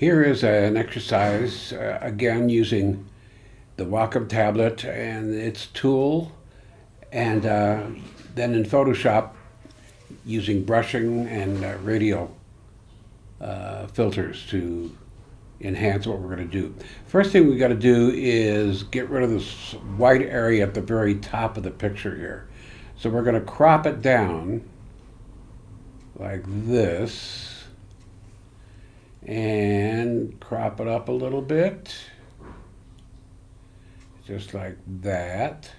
Here is an exercise, again using the Wacom tablet and its tool, and then in Photoshop using brushing and radial filters to enhance what we're going to do. First thing we got to do is get rid of this white area at the very top of the picture here. So we're going to crop it down like this and crop it up a little bit, just like that.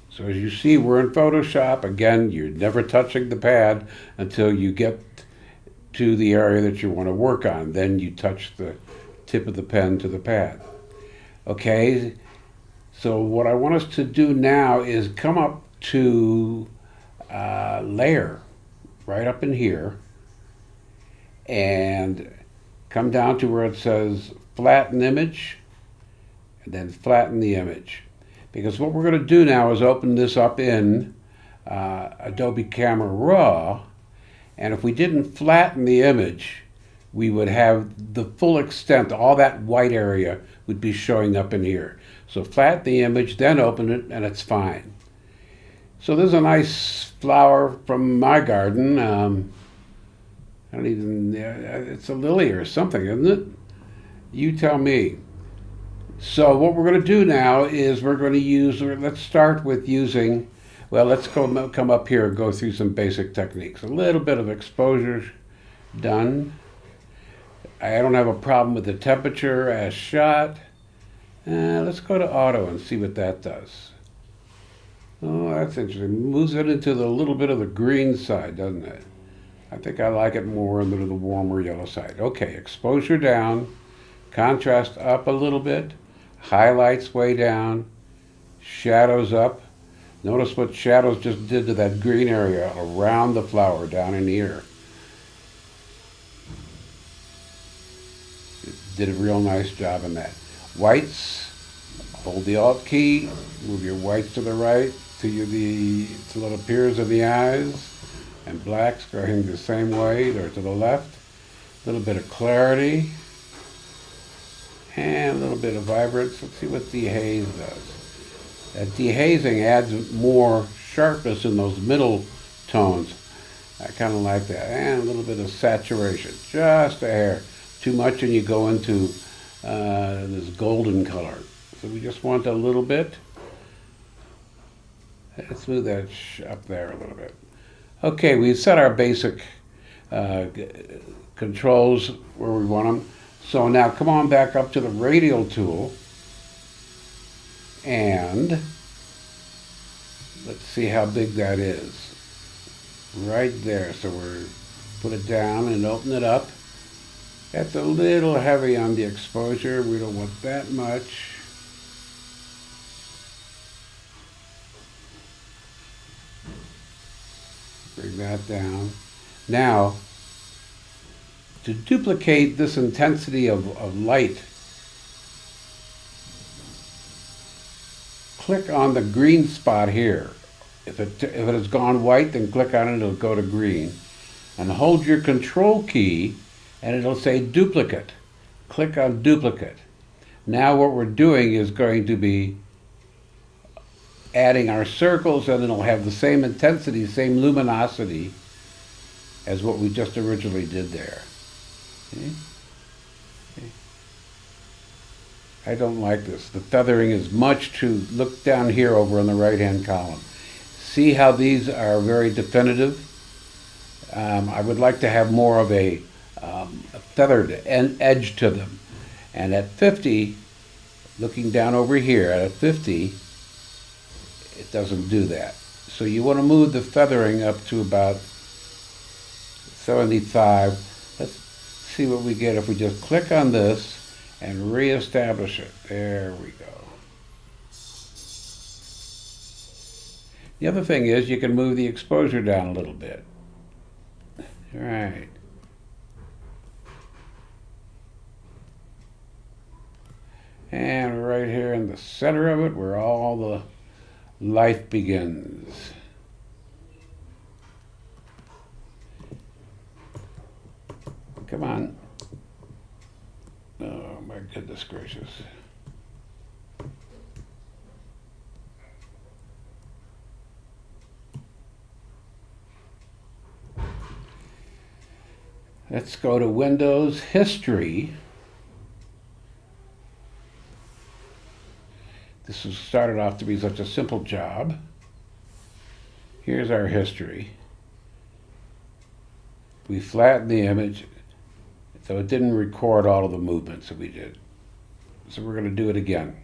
So as you see, we're in Photoshop. Again, you're never touching the pad until you get to the area that you want to work on. Then you touch the tip of the pen to the pad. Okay, so what I want us to do now is come up to layer right up in here and come down to where it says flatten image and then flatten the image. Because what we're going to do now is open this up in Adobe Camera Raw, and if we didn't flatten the image, we would have the full extent, all that white area would be showing up in here. So flatten the image, then open it, and it's fine. So there's a nice flower from my garden. I don't even, it's a lily or something, isn't it? You tell me. So what we're going to do now is we're going to use, let's start with using, well, let's come up here and go through some basic techniques. A little bit of exposure done. I don't have a problem with the temperature as shot. Let's go to auto and see what that does. Oh, that's interesting. Moves it into the little bit of the green side, doesn't it? I think I like it more into the warmer yellow side. Okay, exposure down, contrast up a little bit, highlights way down, shadows up. Notice what shadows just did to that green area around the flower down in here. It did a real nice job in that. Whites, hold the Alt key, move your whites to the right till it appears in the eyes, and blacks going the same way or to the left. A little bit of clarity and a little bit of vibrance. Let's see what dehaze does. That dehazing adds more sharpness in those middle tones. I kind of like that. And a little bit of saturation, just a hair. Too much and you go into this golden color. So we just want a little bit. Let's move that up there a little bit. Okay, we've set our basic controls where we want them. So now come on back up to the radial tool and let's see how big that is. Right there. So we're put it down and open it up. That's a little heavy on the exposure. We don't want that much. Bring that down. Now, to duplicate this intensity of light, click on the green spot here. If it has gone white, then click on it, it'll go to green. And hold your control key and it'll say duplicate. Click on duplicate. Now what we're doing is going to be adding our circles, and it'll have the same intensity, same luminosity as what we just originally did there. Okay? Okay. I don't like this. The feathering is much too, look down here over on the right hand column. See how these are very definitive? I would like to have more of a feathered edge to them. And at 50, looking down over here, at 50, it doesn't do that. So you want to move the feathering up to about 75. Let's see what we get if we just click on this and reestablish it. There we go. The other thing is you can move the exposure down a little bit. All right. And right here in the center of it, where all the life begins. Come on. Oh my goodness gracious. Let's go to Windows History. This was started off to be such a simple job. Here's our history. We flattened the image so it didn't record all of the movements that we did. So we're going to do it again.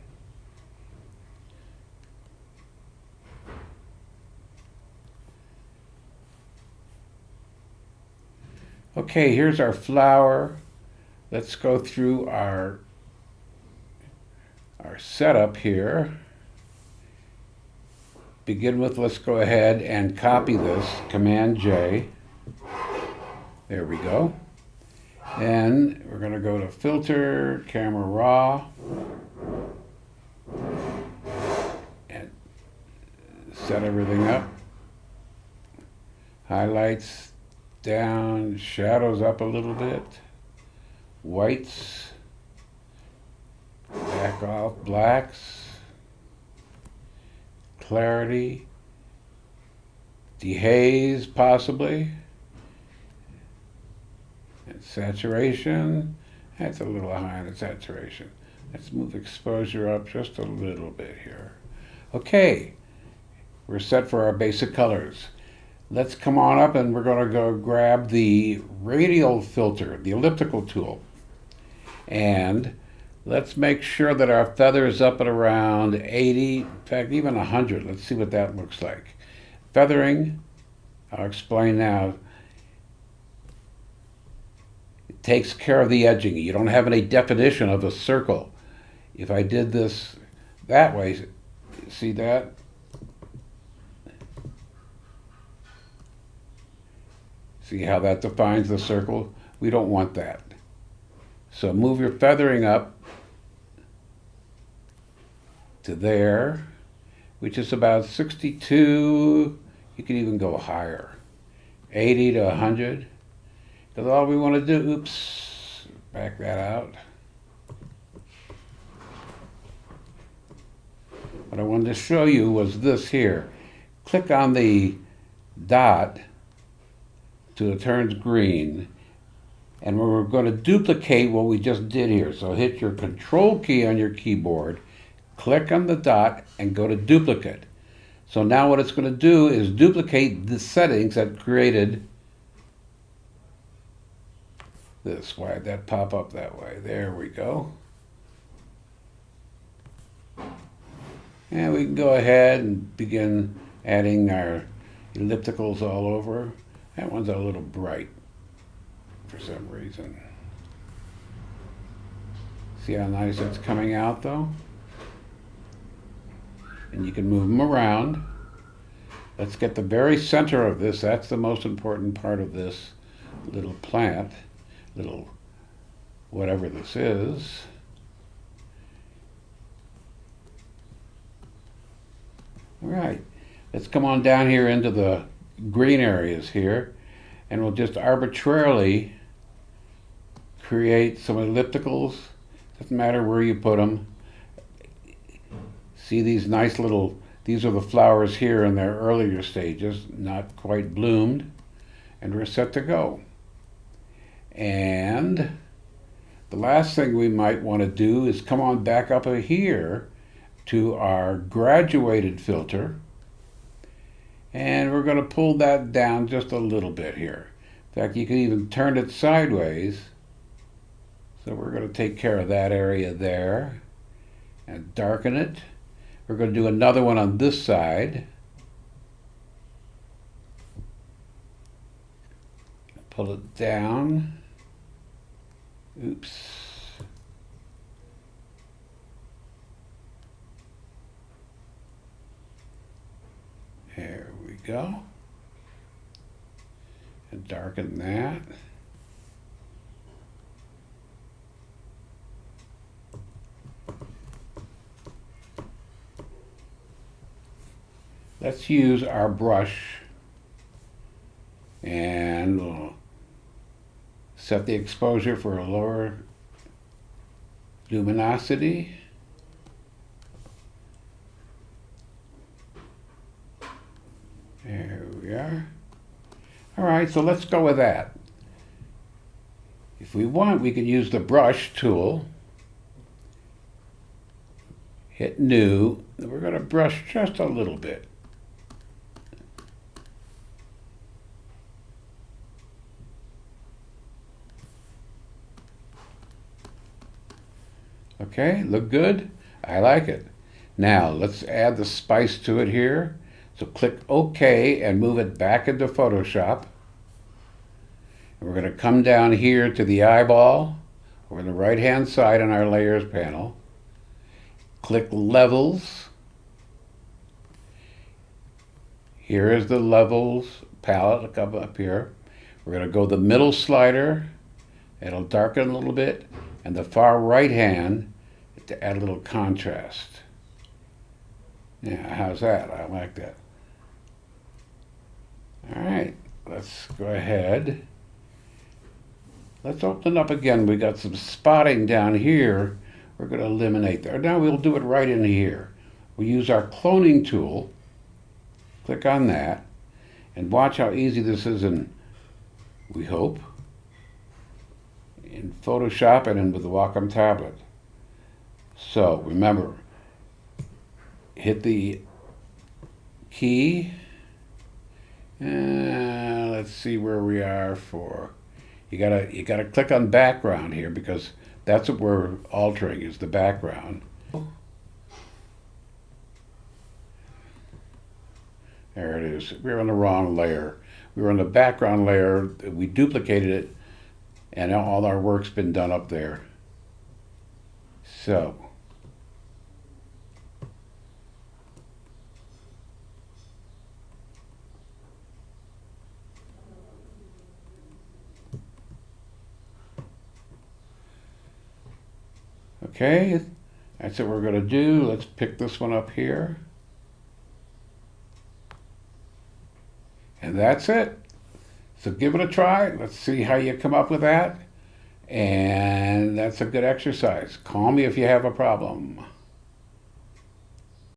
Okay, here's our flower. Let's go through our setup here. Begin with, let's go ahead and copy this, Command J. There we go. And we're going to go to Filter, Camera Raw, and set everything up. Highlights down, shadows up a little bit, whites, back off, blacks, clarity, dehaze possibly, and saturation. That's a little high in the saturation. Let's move exposure up just a little bit here. Okay, we're set for our basic colors. Let's come on up and we're going to go grab the radial filter, the elliptical tool. And let's make sure that our feather is up at around 80, in fact even 100. Let's see what that looks like. Feathering, I'll explain now. It takes care of the edging. You don't have any definition of a circle. If I did this that way, see that? See how that defines the circle? We don't want that. So move your feathering up to there, which is about 62. You can even go higher, 80 to 100. Because all we want to do, oops, back that out. What I wanted to show you was this here. Click on the dot till it turns green, and we're going to duplicate what we just did here. So hit your Control key on your keyboard, click on the dot, and go to duplicate. So now what it's going to do is duplicate the settings that created this. Why did that pop up that way? There we go. And we can go ahead and begin adding our ellipticals all over. That one's a little bright for some reason. See how nice that's coming out though? And you can move them around. Let's get the very center of this. That's the most important part of this little plant, little whatever this is. All right, let's come on down here into the green areas here, and we'll just arbitrarily create some ellipticals. Doesn't matter where you put them. See these nice little, these are the flowers here in their earlier stages, not quite bloomed, and we're set to go. And the last thing we might want to do is come on back up here to our graduated filter, and we're going to pull that down just a little bit here. In fact, you can even turn it sideways. So we're going to take care of that area there and darken it. We're going to do another one on this side. Pull it down. Oops. There we go. And darken that. Let's use our brush and we'll Set the exposure for a lower luminosity. There we are. All right, so let's go with that. If we want, we could use the brush tool. Hit new, and we're going to brush just a little bit. Okay, look good? I like it. Now, let's add the spice to it here. So click OK and move it back into Photoshop. And we're going to come down here to the eyeball over the right-hand side on our Layers panel. Click Levels. Here is the Levels palette up here. We're going to go the middle slider. It'll darken a little bit. And the far right hand to add a little contrast. Yeah, how's that? I like that. All right, let's go ahead. Let's open up again. We got some spotting down here. We're going to eliminate that. Now we'll do it right in here. We use our cloning tool. Click on that. And watch how easy this is in, we hope, in Photoshop and in with the Wacom tablet. So remember, hit the key. Let's see where we are for. You gotta click on background here because that's what we're altering is the background. There it is. We're on the wrong layer. We were on the background layer. We duplicated it, and all our work's been done up there. So. Okay, that's what we're going to do. Let's pick this one up here. And that's it. So give it a try. Let's see how you come up with that. And that's a good exercise. Call me if you have a problem.